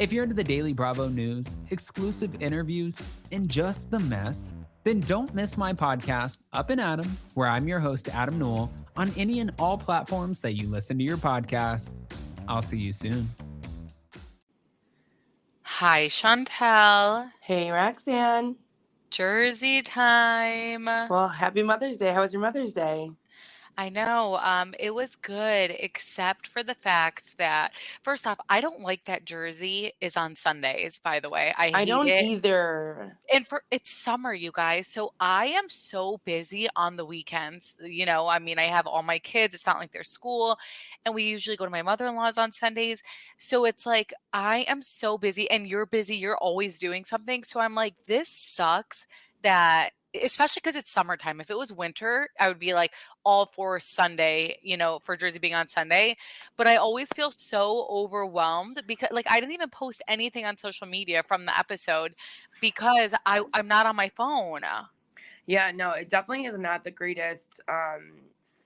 If you're into the Daily Bravo news, exclusive interviews, and just the mess, then don't miss my podcast, Up and Adam, where I'm your host, Adam Newell, on any and all platforms that you listen to your podcast. I'll see you soon. Hi, Chantel. Hey, Roxanne. Jersey time. Well, happy Mother's Day. How was your Mother's Day? I know. It was good, except for the fact that, first off, I don't like that Jersey is on Sundays, by the way. I I hate don't it. either. And it's summer, you guys. So I am so busy on the weekends. I mean, I have all my kids. It's not like they're school. And we usually go to my mother-in-law's on Sundays. So it's like I am so busy and you're busy. You're always doing something. So I'm like, this sucks that especially because it's summertime. If it was winter, I would be like all for Sunday, for Jersey being on Sunday. But I always feel so overwhelmed because like I didn't even post anything on social media from the episode because I'm not on my phone. Yeah, no, it definitely is not the greatest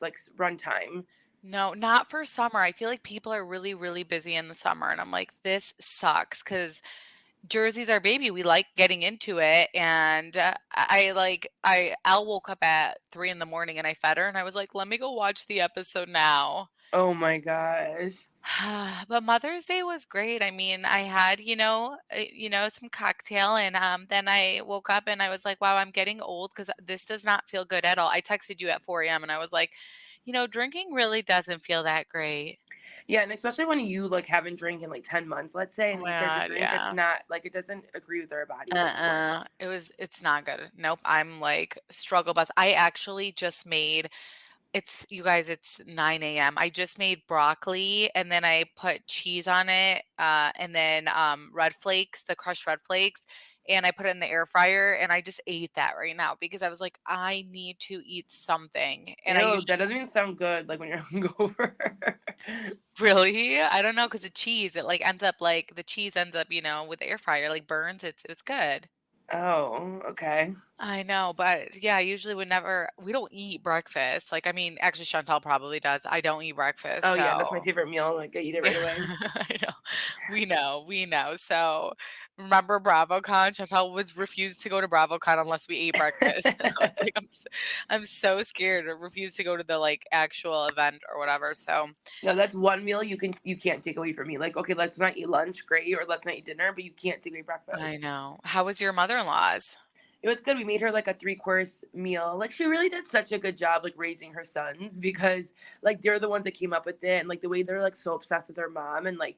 like runtime. No, not for summer. I feel like people are really, really busy in the summer. And I'm like, this sucks because Jersey's our baby. We like getting into it. And Al woke up at 3 a.m. and I fed her and I was like, let me go watch the episode now. Oh my gosh. But Mother's Day was great. I mean, I had, some cocktail and then I woke up and I was like, wow, I'm getting old because this does not feel good at all. I texted you at 4 a.m. and I was like, drinking really doesn't feel that great. Yeah, and especially when you like haven't drank in like 10 months, let's say, and Oh you my start to God, drink, yeah. it's not like it doesn't agree with our bodies. It's not good. Nope. I'm like struggle bus. I actually just made it's 9 a.m. I just made broccoli and then I put cheese on it, and then red flakes, the crushed red flakes, and I put it in the air fryer and I just ate that right now because I was like, I need to eat something. And Ew, that doesn't even sound good like when you're hungover. Really? I don't know because the cheese, it like ends up like the cheese ends up, with the air fryer, like burns. It's good. Oh, okay. I know, but yeah, usually we don't eat breakfast. Like, I mean, actually Chantal probably does. I don't eat breakfast, Oh yeah, that's my so favorite meal. Like I eat it right away. I know. We know. So remember BravoCon? Chantal was refused to go to BravoCon unless we ate breakfast. And I was like, I'm so scared to refuse to go to the like actual event or whatever. So No, that's one meal you can't take away from me. Like, okay, let's not eat lunch, great, or let's not eat dinner, but you can't take away breakfast. I know. How was your mother-in-law's? It was good. We made her like a 3-course meal. Like she really did such a good job like raising her sons because like they're the ones that came up with it and like the way they're like so obsessed with their mom and like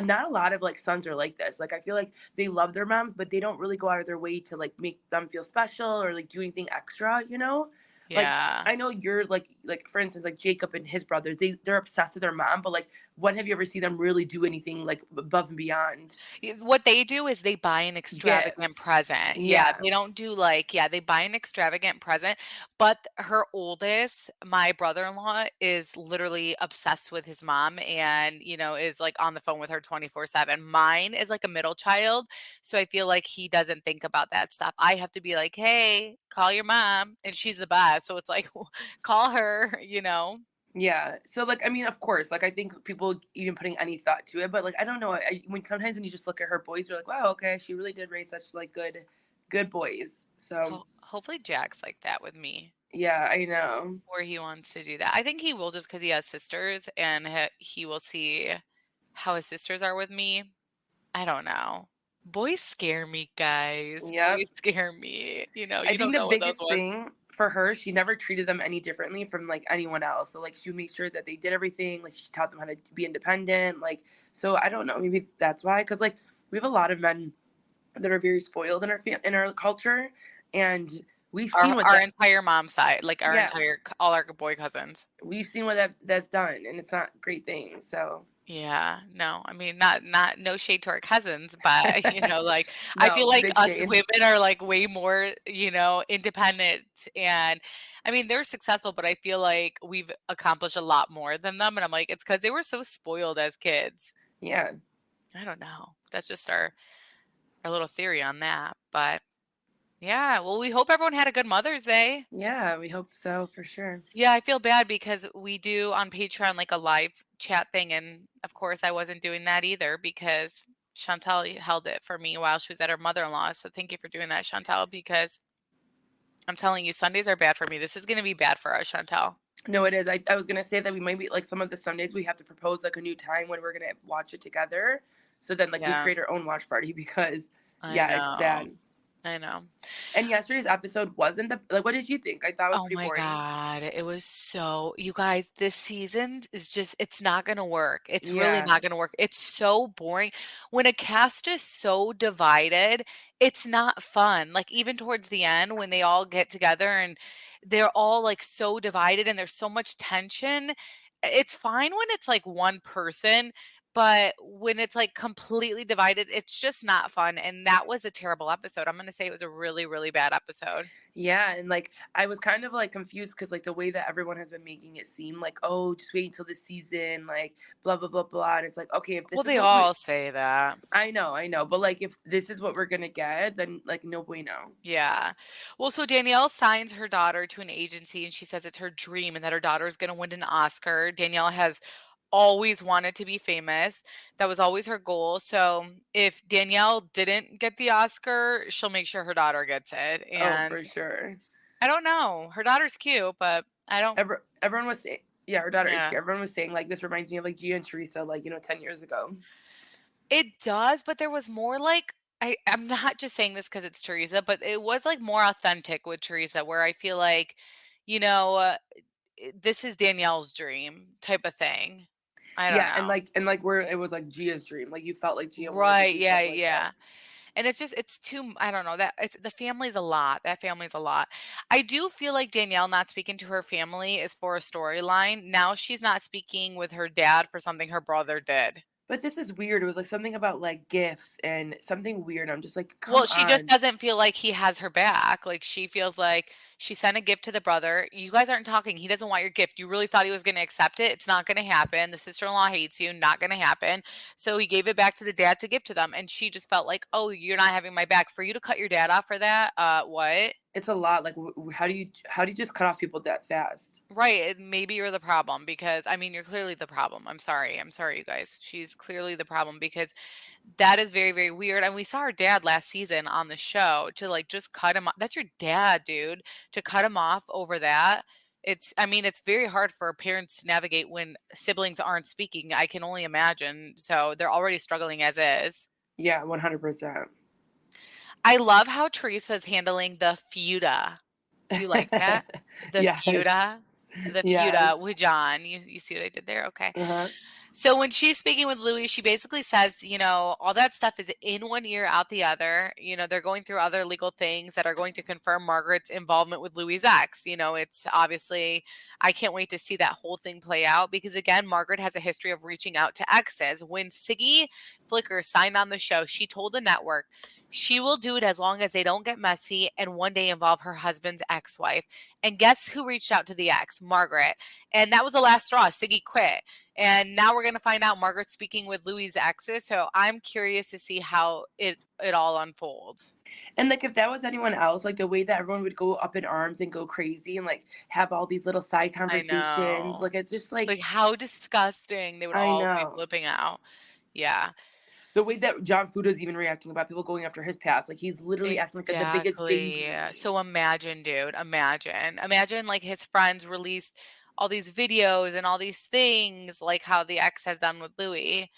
not a lot of like sons are like this. Like I feel like they love their moms, but they don't really go out of their way to like make them feel special or like do anything extra, you know? Like Yeah. I know you're like for instance like Jacob and his brothers they're obsessed with their mom, but like when have you ever seen them really do anything like above and beyond? What they do is they buy an extravagant Yes. present. Yeah, Yeah. they don't do like they buy an extravagant present, but her oldest, my brother-in-law, is literally obsessed with his mom and, is like on the phone with her 24/7. Mine is like a middle child, so I feel like he doesn't think about that stuff. I have to be like, "Hey, call your mom," and she's the best. So it's like, call her. Yeah. So like I mean, of course, like I think people even putting any thought to it, but like I don't know. When sometimes when you just look at her boys, you're like, wow, okay, she really did raise such like good boys. So Hopefully Jack's like that with me. yeah, I know. Or he wants to do that. I think he will just because he has sisters and he will see how his sisters are with me. I don't know. Boys scare me, guys. Yep. Boys scare me. You I don't think the know what those biggest ones. thing for her, she never treated them any differently from like anyone else. So like she would make sure that they did everything. Like she taught them how to be independent. Like so, I don't know. Maybe that's why. Because like we have a lot of men that are very spoiled in our culture, and we've seen what Our entire mom side, like Yeah. all our boy cousins. we've seen what that's done, and it's not great things. So Yeah, no, I mean, not no shade to our cousins, but like I No, feel like big us shade. women are like way more, independent, and I mean they're successful, but I feel like we've accomplished a lot more than them, and I'm like, it's because they were so spoiled as kids. Yeah. I don't know. That's just our little theory on that, but yeah. Well, we hope everyone had a good Mother's Day. Yeah, we hope so for sure. Yeah, I feel bad because we do on Patreon like a live chat thing, and of course I wasn't doing that either because Chantal held it for me while she was at her mother-in-law. So thank you for doing that, Chantal, because I'm telling you, Sundays are bad for me. This is going to be bad for us, Chantal. No, it is. I was gonna say that we might be like some of the Sundays we have to propose like a new time when we're gonna watch it together. So then like we Yeah, create our own watch party because I yeah, it's know. bad. I know. And yesterday's episode wasn't the like what did you think? I thought it was Oh pretty my boring. God. It was so, you guys, this season is just, it's not going to work. It's really Yeah. not going to work. It's so boring. When a cast is so divided, it's not fun. Like, even towards the end, when they all get together and they're all like so divided and there's so much tension, it's fine when it's like one person. But when it's like completely divided, it's just not fun. And that was a terrible episode. I'm going to say it was a really, really bad episode. Yeah, and like I was kind of like confused because like the way that everyone has been making it seem like, oh, just wait until the season, like blah blah blah blah. And it's like, okay, if Well, this is they what we all say that. I know, but like if this is what we're gonna get, then like no bueno. Yeah. Well, so Danielle signs her daughter to an agency and she says it's her dream and that her daughter is going to win an Oscar. Danielle has always wanted to be famous. That was always her goal. So if Danielle didn't get the Oscar, she'll make sure her daughter gets it. Oh, And for sure. I don't know. Her daughter's cute, but I don't, Everyone was saying, yeah, her daughter is yeah. cute. Everyone was saying like this reminds me of like Gia and Teresa, like 10 years ago. It does, but there was more like, I'm not just saying this because it's Teresa, but it was like more authentic with Teresa, where I feel like, you know, this is Danielle's dream type of thing. I don't Yeah, know. and like where it was like Gia's dream, like you felt like Gia wanted to Right, do yeah, stuff like that. yeah. And it's just it's too I don't know, that it's the family's a lot. That family's a lot. I do feel like Danielle not speaking to her family is for a storyline. Now she's not speaking with her dad for something her brother did. But this is weird. It was like something about like gifts and something weird. I'm just like, Well, come she just on. doesn't feel like he has her back. Like, she feels like she sent a gift to the brother. You guys aren't talking. He doesn't want your gift. You really thought he was going to accept it. It's not going to happen. The sister-in-law hates you. Not going to happen. So he gave it back to the dad to give to them. And she just felt like, oh, you're not having my back. For you to cut your dad off for that, what? It's a lot. Like, how do you just cut off people that fast? Right. Maybe you're the problem because I mean, you're clearly the problem. I'm sorry. I'm sorry, you guys. She's clearly the problem because that is very, very weird. And we saw her dad last season on the show to like just cut him off. That's your dad, dude. To cut him off over that. I mean, it's very hard for parents to navigate when siblings aren't speaking. I can only imagine. So they're already struggling as is. Yeah, 100%. I love how Teresa's handling the feudA. Do you like that? The Yes. feudA? The feudA Yes. with John. You see what I did there? Okay. Uh-huh. So when she's speaking with Louis, she basically says, all that stuff is in one ear, out the other. They're going through other legal things that are going to confirm Margaret's involvement with Louis's ex. It's obviously, I can't wait to see that whole thing play out because, again, Margaret has a history of reaching out to exes. When Siggy Flicker signed on the show, she told the network she will do it as long as they don't get messy and one day involve her husband's ex-wife. And guess who reached out to the ex? Margaret. And that was the last straw. Siggy quit. And now we're going to find out Margaret's speaking with Louis's exes. So I'm curious to see how it all unfolds. And like if that was anyone else, like the way that everyone would go up in arms and go crazy and like have all these little side I conversations, know. like it's just like Like, how disgusting. They would I all be know. flipping out. Yeah, The way that John Fuda's even reacting about people going after his past, like he's literally acting like the biggest exactly. baby. So imagine, dude, imagine like his friends released all these videos and all these things, like how the ex has done with Louis.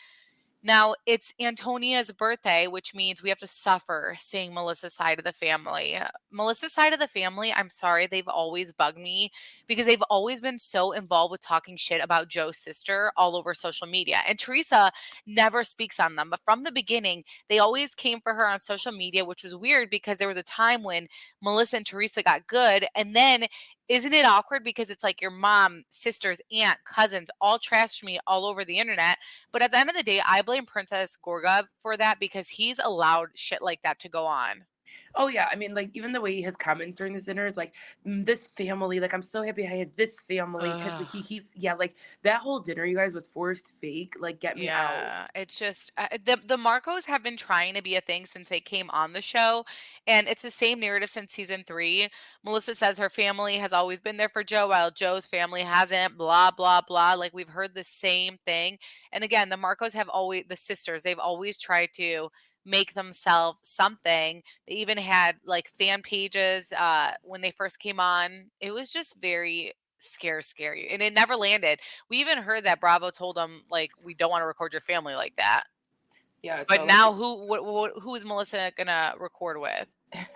Now, it's Antonia's birthday, which means we have to suffer seeing Melissa's side of the family. Melissa's side of the family, I'm sorry, they've always bugged me because they've always been so involved with talking shit about Joe's sister all over social media. And Teresa never speaks on them. But from the beginning, they always came for her on social media, which was weird because there was a time when Melissa and Teresa got good. And then isn't it awkward because it's like your mom, sisters, aunt, cousins all trashed me all over the internet. But at the end of the day, I blame Princess Gorga for that because he's allowed shit like that to go on. Oh yeah, I mean, like even the way his comments during this dinner is like, this family, like I'm so happy I have this family because Ugh. he keeps, yeah, like that whole dinner, you guys was forced fake. Like, get me out. Yeah, it's just the Marcos have been trying to be a thing since they came on the show, and it's the same narrative since season 3. Melissa says her family has always been there for Joe, while Joe's family hasn't. Blah blah blah. Like we've heard the same thing, and again, the Marcos have always the sisters. They've always tried to make themselves something. They even had like fan pages when they first came on. It was just very scary, and it never landed. We even heard that Bravo told them like, we don't want to record your family like that. Yeah, But so now who is Melissa gonna record with?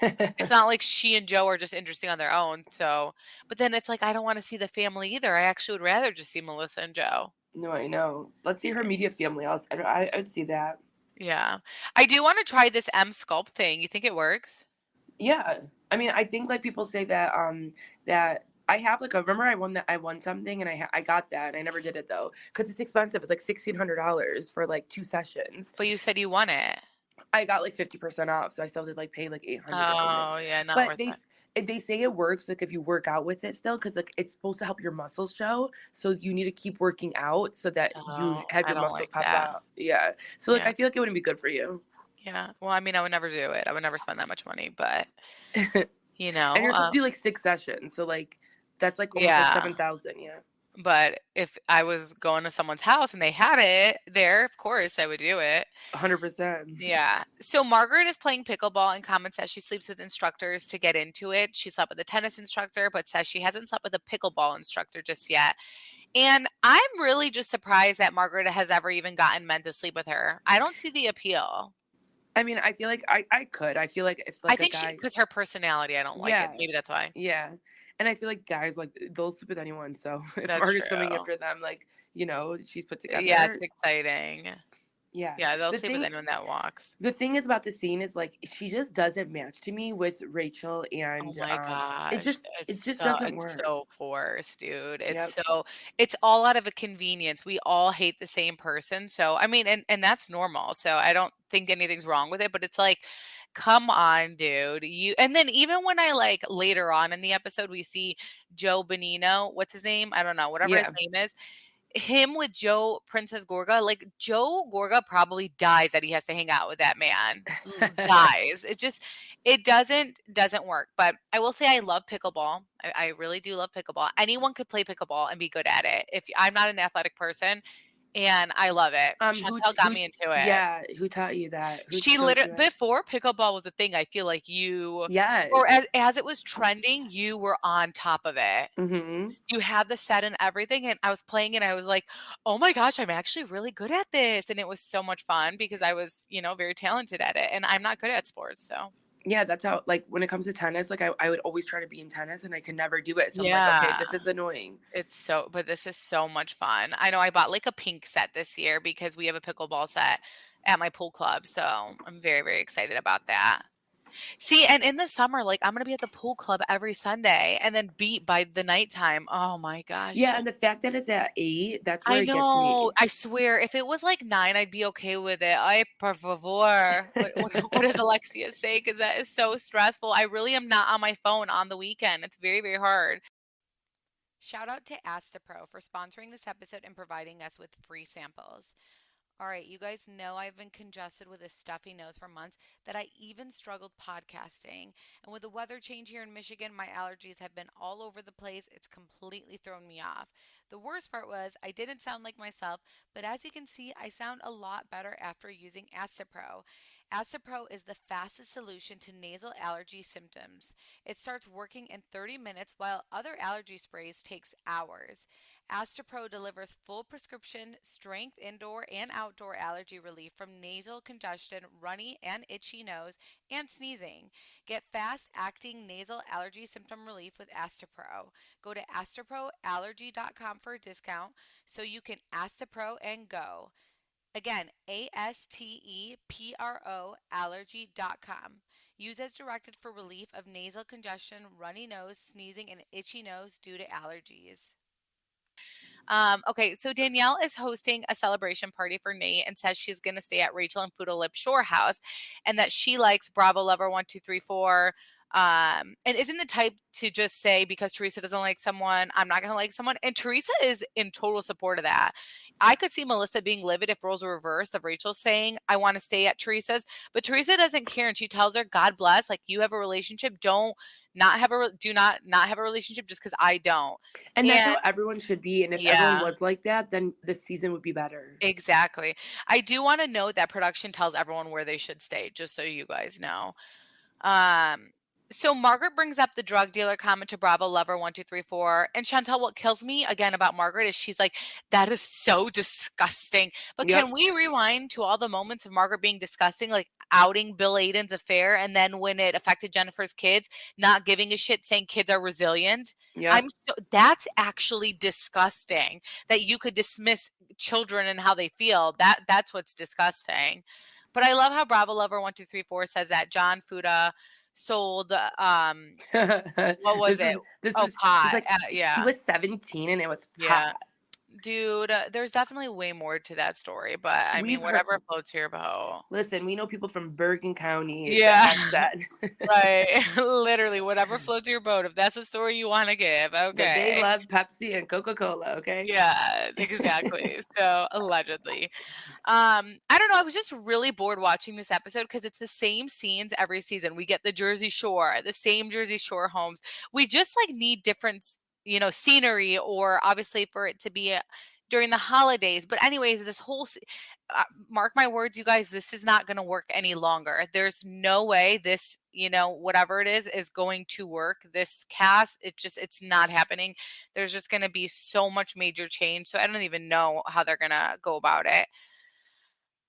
It's not like she and Joe are just interesting on their own. So, but then it's like I don't want to see the family either. I actually would rather just see Melissa and Joe. no, I know. Let's see her media family. I would see that. Yeah, I do want to try this M sculpt thing. You think it works? Yeah. I mean, I think like people say that that I have like a remember I won something and I got that and I never did it though because it's expensive. It's like $1,600 for like 2 sessions. But you said you want it. I got like 50% off, so I still did like pay like 800 or something. Oh yeah, not But worth it. they say it works like if you work out with it still because like it's supposed to help your muscles show. So you need to keep working out so that you Oh, have I your don't muscles like pop that. out. Yeah. So like Yeah. I feel like it wouldn't be good for you. Yeah. Well, I mean, I would never do it. I would never spend that much money, but And you know, you're supposed to do like 6 sessions, so like that's like almost like yeah. 7,000. Yeah. But if I was going to someone's house and they had it there, of course I would do it. 100%. Yeah. So Margaret is playing pickleball and comments that she sleeps with instructors to get into it. She slept with a tennis instructor, but says she hasn't slept with a pickleball instructor just yet. And I'm really just surprised that Margaret has ever even gotten men to sleep with her. I don't see the appeal. I mean, I feel like I could. I feel like if I like a think she, guy, because her personality, I don't like it. yeah, Maybe that's why. yeah. And I feel like guys like they'll sleep with anyone. So if That's Margaret's coming true. after them, like, she's put Yeah, it's together. exciting. Yeah. Yeah, they'll The sleep with thing anyone that walks. the thing is about the scene is like she just doesn't match to me with Rachel Oh and my gosh, it just doesn't it's work. so forced, dude. Yep. It's all out of a convenience. We all hate the same person. So, I mean, and that's normal. So, I don't think anything's wrong with it, but it's like, come on, dude. You and then even when I like later on in the episode we see Joe Bonino, what's his name? I don't know, whatever his Yeah. name is, him with Joe Princess Gorga, like Joe Gorga probably dies that he has to hang out with that man. Dies. It doesn't work. But I will say I love pickleball. I really do love pickleball. Anyone could play pickleball and be good at it. If I'm not an athletic person and I love it. Chantel got who me into it. yeah, who taught you that? Who She showed literally you it? before pickleball was a thing, I feel like you or Yes. as it was trending, you were on top of it. Mhm. You had the set and everything, and I was playing and I was like, "Oh my gosh, I'm actually really good at this." And it was so much fun because I was, very talented at it, and I'm not good at sports, so Yeah, that's how like when it comes to tennis, like I would always try to be in tennis and I could never do it. So I'm like, okay, yeah. this is annoying. But this is so much fun. I know I bought like a pink set this year because we have a pickleball set at my pool club, so I'm very, very excited about that. See, and in the summer, like I'm gonna be at the pool club every Sunday and then beat by the nighttime. Oh my gosh. Yeah, and the fact that it's at 8, that's where I it gets know. me. I swear, if it was like 9, I'd be okay with it. Ay, por favor. What does Alexia say? Because that is so stressful. I really am not on my phone on the weekend. It's very, very hard. Shout out to Astepro for sponsoring this episode and providing us with free samples. All right, you guys know I've been congested with a stuffy nose for months that I even struggled podcasting. And with the weather change here in Michigan, my allergies have been all over the place. It's completely thrown me off. The worst part was I didn't sound like myself, but as you can see, I sound a lot better after using Astepro. Astepro is the fastest solution to nasal allergy symptoms. It starts working in 30 minutes while other allergy sprays takes hours. Astepro delivers full prescription strength indoor and outdoor allergy relief from nasal congestion, runny and itchy nose, and sneezing. Get fast acting nasal allergy symptom relief with Astepro. Go to asteproallergy.com for a discount so you can Astepro and go. Again, ASTEPRO allergy.com. Use as directed for relief of nasal congestion, runny nose, sneezing, and itchy nose due to allergies. Okay, so Danielle is hosting a celebration party for Nate and says she's going to stay at Rachel and feudA Lip Shore House, and that she likes Bravo Lover 1 2 3 4. And isn't the type to just say because Teresa doesn't like someone, I'm not going to like someone. And Teresa is in total support of that. I could see Melissa being livid if roles were reversed of Rachel saying, I want to stay at Teresa's, but Teresa doesn't care. And she tells her, God bless, like you have a relationship. Do not have a relationship just because I don't. And that's And how everyone should be. And if everyone yeah, was like that, then the season would be better. exactly. I do want to note that production tells everyone where they should stay, just so you guys know. Um, so Margaret brings up the drug dealer comment to Bravo Lover 1 2 3 4. And Chantel, what kills me again about Margaret is she's like, that is so disgusting. But Yep. can we rewind to all the moments of Margaret being disgusting, like outing Bill Aiden's affair, and then when it affected Jennifer's kids, not giving a shit, saying kids are resilient? Yep. That's actually disgusting that you could dismiss children and how they feel. That's what's disgusting. But I love how Bravo Lover 1 2 3 4 says that John feudA sold what was it? This Oh, is she's pot. like he Yeah. was 17 and it was Yeah. pot. Dude, there's definitely way more to that story, but I mean, We've heard whatever floats your boat. Listen, we know people from Bergen County that Yeah. have said Right. Literally, whatever floats your boat. If that's a story you want to give, that they okay. love Pepsi and Coca-Cola, okay? Yeah, exactly. So allegedly. I don't know. I was just really bored watching this episode because it's the same scenes every season. We get the Jersey Shore, the same Jersey Shore homes. We just like need different, scenery, or obviously for it to be during the holidays. But anyways, this whole mark my words, you guys, this is not going to work any longer. There's no way this, whatever it is going to work. This cast, it's not happening. There's just going to be so much major change. So I don't even know how they're going to go about it.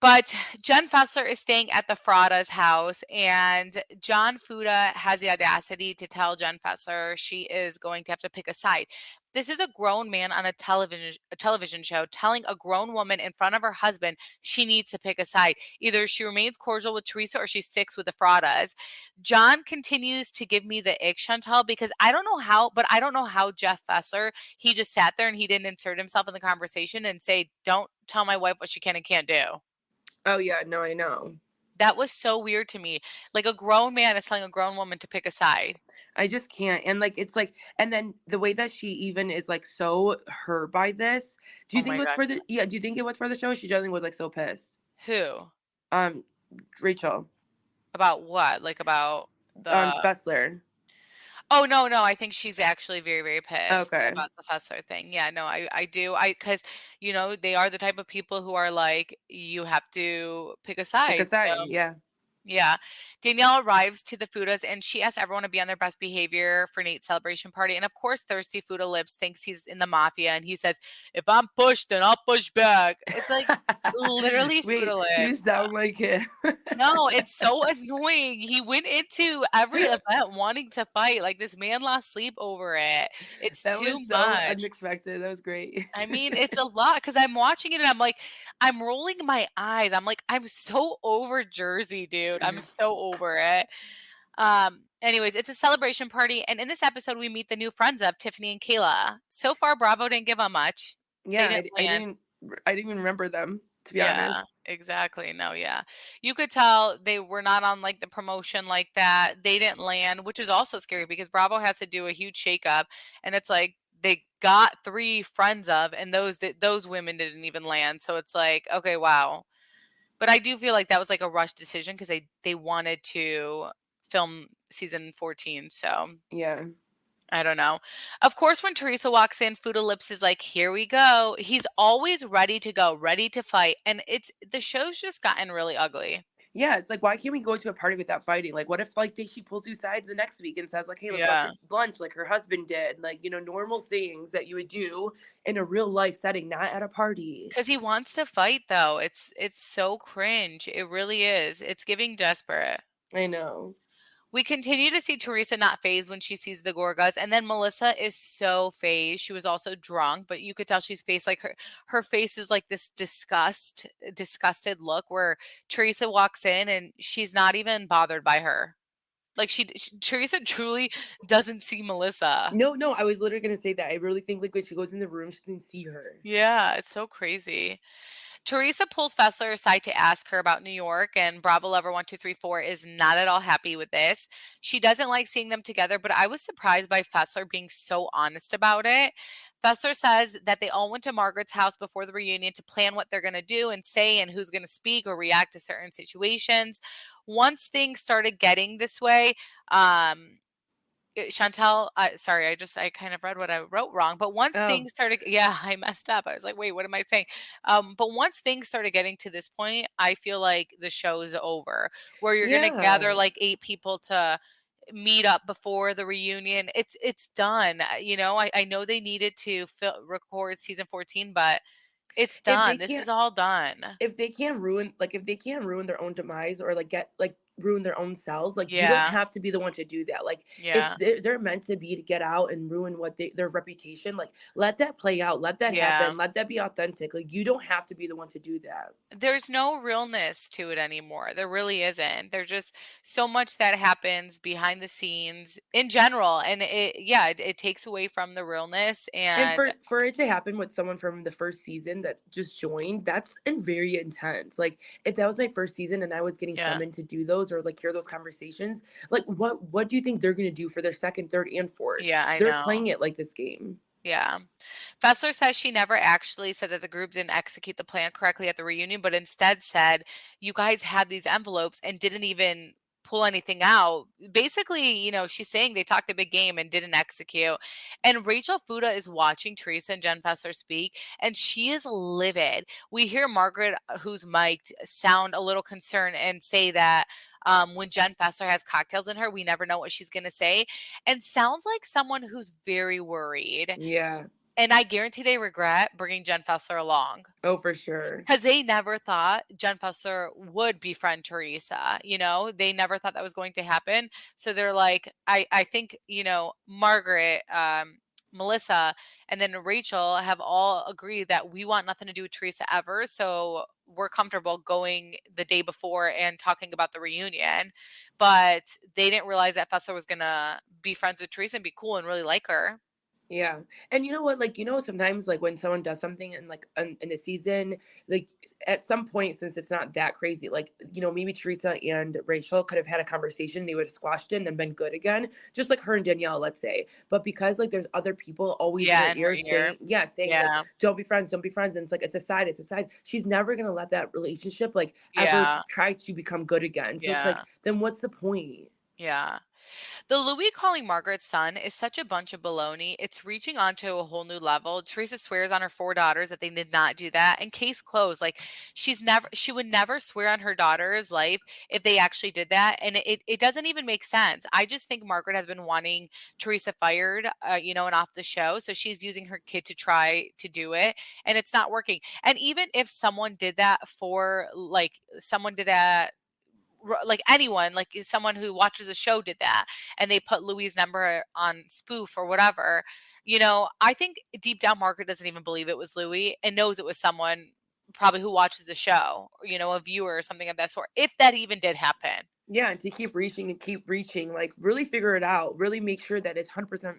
But Jenn Fessler is staying at the feudA's house, and John feudA has the audacity to tell Jenn Fessler she is going to have to pick a side. This is a grown man on a television show telling a grown woman in front of her husband she needs to pick a side. Either she remains cordial with Teresa or she sticks with the feudA's. John continues to give me the ick, Chantal, because I don't know how Jeff Fessler, he just sat there and he didn't insert himself in the conversation and say, don't tell my wife what she can and can't do. Oh yeah, no, I know. That was so weird to me. Like a grown man is telling a grown woman to pick a side. I just can't. And like it's like and then the way that she even is like so hurt by this. Do you Oh think my it was gosh. for the do you think it was for the show? She generally was like so pissed. Who? Um Rachel. About what? Like about the Fessler. Oh, no, I think she's actually very, very pissed Okay. about the Fessler thing. Yeah, no, I do. Because, they are the type of people who are like, you have to pick a Pick a side. side, So yeah. yeah. Danielle arrives to the feudA's and she asks everyone to be on their best behavior for Nate's celebration party. And of course, thirsty feudA Lips thinks he's in the mafia and he says, if I'm pushed, then I'll push back. It's like literally Wait, feudA you Lips. sound like him. No, it's so annoying. He went into every event wanting to fight. Like this man lost sleep over it. It's That too was so much. unexpected. That was great. I mean, it's a lot because I'm watching it and I'm like, I'm rolling my eyes. I'm like, I'm so over Jersey, dude. I'm so over it. Anyways, it's a celebration party, and in this episode, we meet the new friends of Tiffany and Kayla. So far, Bravo didn't give them much. They Yeah, didn't land. I didn't even remember them, to be Yeah, honest. exactly. No, yeah. You could tell they were not on like the promotion like that. They didn't land, which is also scary because Bravo has to do a huge shakeup, and it's like they got 3 friends of, and those women didn't even land. So it's like, okay, wow. But I do feel like that was like a rush decision because they wanted to film season 14. So Yeah. I don't know. Of course, when Teresa walks in, feudA Lips is like, here we go. He's always ready to go, ready to fight. And the show's just gotten really ugly. Yeah, it's like, why can't we go to a party without fighting? Like, what if, like, she pulls you aside the next week and says, like, hey, let's go Yeah. to lunch, like her husband did. Like, normal things that you would do in a real life setting, not at a party. Because he wants to fight, though. It's so cringe. It really is. It's giving desperate. I know. We continue to see Teresa not phased when she sees the Gorgas, and then Melissa is so phased. She was also drunk, but you could tell she's phased. Like her face is like this disgusted look where Teresa walks in and she's not even bothered by her. Like Teresa truly doesn't see Melissa. No, no, I was literally gonna say that. I really think like when she goes in the room, she doesn't see her. Yeah, it's so crazy. Teresa pulls Fessler aside to ask her about New York, and Bravo Lover 1234 is not at all happy with this. She doesn't like seeing them together, but I was surprised by Fessler being so honest about it. Fessler says that they all went to Margaret's house before the reunion to plan what they're going to do and say and who's going to speak or react to certain situations. Once things started getting this way, Chantel, sorry, I kind of read what I wrote wrong, but once Oh, things started, yeah, I messed up. I was like, wait, what am I saying? But once things started getting to this point, I feel like the show's over, where you're gonna gather yeah. like 8 people to meet up before the reunion. It's done. I know they needed to record season 14, but it's If they done. This can't is all done. if they can't ruin their own demise or like get like ruin their own selves, like you don't Yeah, have to be the one to do that. Like if yeah, they're meant to be to get out and ruin their reputation, like let that play out, let that yeah. happen, let that be authentic. Like you don't have to be the one to do that. There's no realness to it anymore. There really isn't. There's just so much that happens behind the scenes in general. And it takes away from the realness. And And for it to happen with someone from the first season that just joined, that's and very intense. Like if that was my first season and I was getting yeah, summoned to do those or like hear those conversations, like what do you think they're gonna do for their second, third, and fourth? yeah, I They're know. playing it like this game. Yeah. Fessler says she never actually said that the group didn't execute the plan correctly at the reunion, but instead said, you guys had these envelopes and didn't even pull anything out. Basically, she's saying they talked a big game and didn't execute. And Rachel feudA is watching Teresa and Jenn Fessler speak, and she is livid. We hear Margaret, who's mic'd, sound a little concerned and say that when Jenn Fessler has cocktails in her, we never know what she's going to say, and sounds like someone who's very worried. Yeah. And I guarantee they regret bringing Jenn Fessler along Oh, for sure. because they never thought Jenn Fessler would befriend Teresa. They never thought that was going to happen. So they're like, I think, Margaret, Melissa, and then Rachel have all agreed that we want nothing to do with Teresa ever. So we're comfortable going the day before and talking about the reunion. But they didn't realize that Fessler was going to be friends with Teresa and be cool and really like her. Yeah. And you know what? Like, sometimes like when someone does something and like in the season, like at some point, since it's not that crazy, like, maybe Teresa and Rachel could have had a conversation, they would have squashed it and then been good again, just like her and Danielle, let's say. But because like there's other people always in Yeah, her in her ear ear. saying like, Yeah, don't be friends, don't be friends. And it's like, it's a side, it's a side. She's never going to let that relationship like ever yeah, try to become good again. So it's like, yeah, then what's the point? yeah. The Louis calling Margaret's son is such a bunch of baloney. It's reaching onto a whole new level. Teresa swears on her 4 daughters that they did not do that. And case closed. Like she would never swear on her daughter's life if they actually did that. And it doesn't even make sense. I just think Margaret has been wanting Teresa fired, and off the show. So she's using her kid to try to do it. And it's not working. And even if someone did that like anyone, like someone who watches a show did that and they put Louis' number on spoof or whatever, I think deep down Margaret doesn't even believe it was Louis and knows it was someone probably who watches the show, a viewer or something of that sort, if that even did happen. Yeah, and to keep reaching, like really figure it out, really make sure that it's 100%,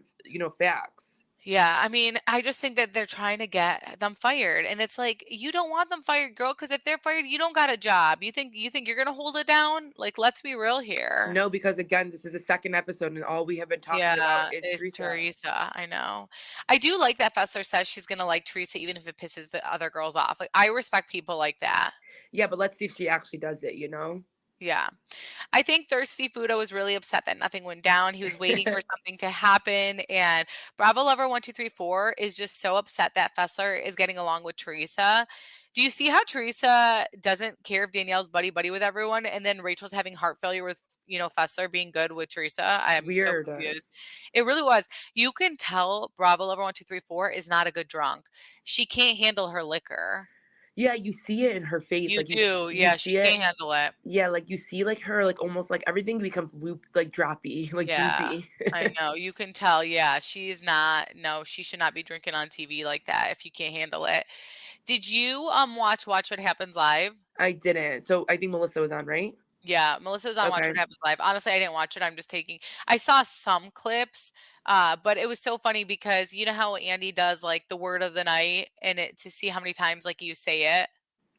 facts. Yeah, I mean, I just think that they're trying to get them fired, and it's like you don't want them fired, girl, because if they're fired, you don't got a job. You think you're gonna hold it down? Like, let's be real here. No, because again, this is the second episode, and all we have been talking about Yeah, is it's Teresa. Teresa. I know. I do like that Fessler says she's gonna like Teresa even if it pisses the other girls off. Like, I respect people like that. Yeah, but let's see if she actually does it. Yeah. I think Thirsty feudA was really upset that nothing went down. He was waiting for something to happen. And Bravo Lover 1234 is just so upset that Fessler is getting along with Teresa. Do you see how Teresa doesn't care if Danielle's buddy buddy with everyone? And then Rachel's having heart failure with, Fessler being good with Teresa. I am so Weird. confused. It really was. You can tell Bravo Lover 1234 is not a good drunk. She can't handle her liquor. Yeah, you see it in her face, You like do. you Yeah, she see it. can't handle it. Yeah, like you see like her like almost like everything becomes loop like droppy, like Yeah, droopy. I know. You can tell. Yeah, she's not. No, she should not be drinking on TV like that if you can't handle it. Did you watch What Happens Live? I didn't. So I think Melissa was on, right? Yeah, Melissa was on Watch Okay. What Happens Live. Honestly, I didn't watch it. I saw some clips, but it was so funny because you know how Andy does like the word of the night and it to see how many times like you say it.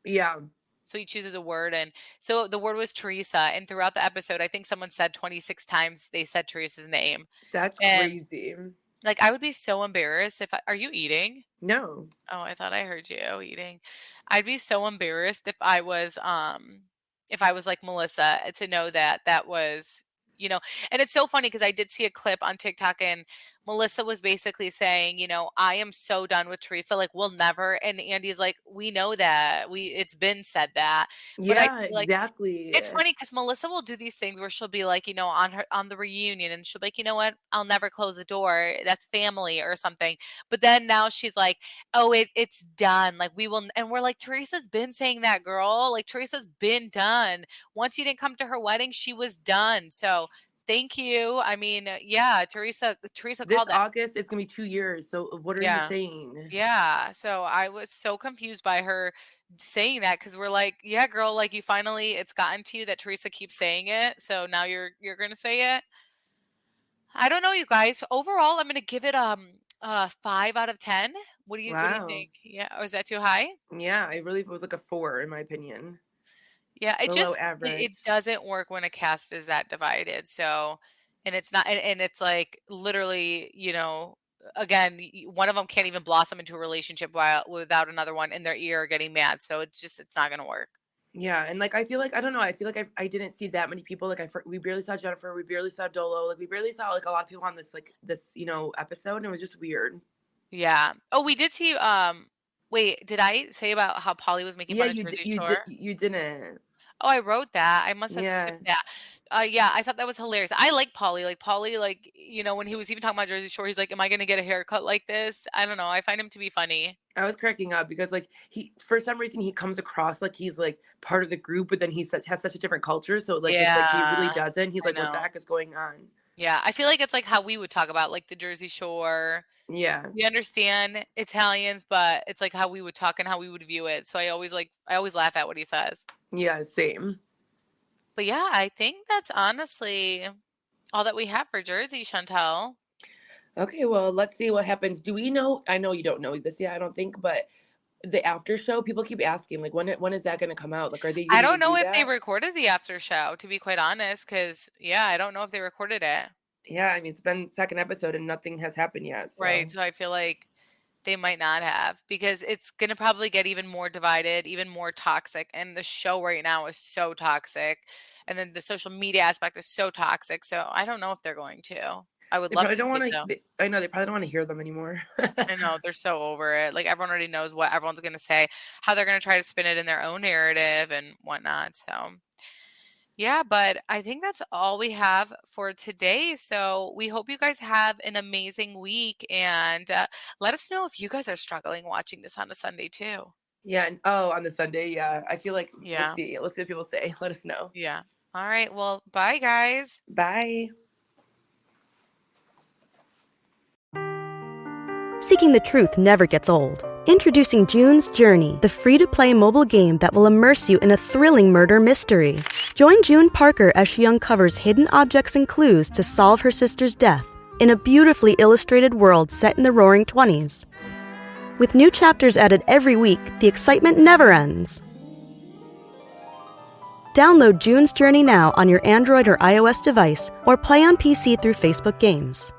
Yeah. So he chooses a word, and so the word was Teresa. And throughout the episode, I think someone said 26 times they said Teresa's name. That's And crazy. like I would be so embarrassed are you eating? No. Oh, I thought I heard you eating. I'd be so embarrassed if I was like Melissa to know that that was, and it's so funny because I did see a clip on TikTok and Melissa was basically saying, I am so done with Teresa, like we'll never, and Andy's like, we know that. It's been said that. But I Yeah, feel like exactly. it's funny because Melissa will do these things where she'll be like, on the reunion, and she'll be like, you know what? I'll never close the door. That's family or something. But then now she's like, oh, it's done. Like we will, and we're like, Teresa's been saying that, girl. Like Teresa's been done. Once you didn't come to her wedding, she was done. So thank you. I mean, yeah, Teresa This called that. August, it's gonna be 2 years. So what are you Yeah. saying? Yeah, so I was so confused by her saying that because we're like, yeah, girl, like it's gotten to you that Teresa keeps saying it, so now you're gonna say it. I don't know, you guys. Overall, I'm gonna give it 5 out of 10. What do you Wow. think? Yeah, or is that too high? Yeah, I really it was like a 4 in my opinion. Yeah, Below it average. doesn't work when a cast is that divided. So, and it's not, and it's like literally, again, one of them can't even blossom into a relationship without another one in their ear getting mad. So it's not gonna work. Yeah, and like I feel like I don't know. I feel like I didn't see that many people. Like we barely saw Jennifer. We barely saw Dolo. Like we barely saw like a lot of people on this episode, and it was just weird. Yeah. Oh, we did see. Wait, did I say about how Polly was making Yeah, fun of Jersey Shore? you didn't. Oh, I wrote that. I must have Yeah. skipped that. Yeah, I thought that was hilarious. I like Polly. Like Polly, like, when he was even talking about Jersey Shore, he's like, "Am I gonna get a haircut like this?" I don't know. I find him to be funny. I was cracking up because like he for some reason he comes across like he's like part of the group, but then has such a different culture. So like it's like he really Yeah, doesn't. He's I like, what the know. heck is going on? Yeah, I feel like it's like how we would talk about like the Jersey Shore. Yeah. We understand Italians, but it's like how we would talk and how we would view it. So I always laugh at what he says. Yeah, same. But yeah, I think that's honestly all that we have for Jersey, Chantel. Okay, well, let's see what happens. Do we know? I know you don't know this yet, I don't think, but the after show, people keep asking, like, when is that going to come out? Like, are they I going to don't even know do if they that? recorded the after show, to be quite honest, because yeah, I don't know if they recorded it. Yeah, I mean, it's been second episode and nothing has happened yet. Right. So, So I feel like they might not have because it's gonna probably get even more divided, even more toxic. And the show right now is so toxic. And then the social media aspect is so toxic. So I don't know if they're going to. I would they love probably to don't see it want though. to, I know they probably don't want to hear them anymore. I know they're so over it. Like everyone already knows what everyone's gonna say, how they're gonna try to spin it in their own narrative and whatnot. So yeah, but I think that's all we have for today. So we hope you guys have an amazing week and let us know if you guys are struggling watching this on a Sunday too. Yeah, and oh, on the Sunday, yeah. I feel like Yeah. Let's see what people say. Let us know. Yeah. All right. Well, bye, guys. Bye. Seeking the truth never gets old. Introducing June's Journey, the free-to-play mobile game that will immerse you in a thrilling murder mystery. Join June Parker as she uncovers hidden objects and clues to solve her sister's death in a beautifully illustrated world set in the Roaring '20s. With new chapters added every week, the excitement never ends. Download June's Journey now on your Android or iOS device or play on PC through Facebook Games.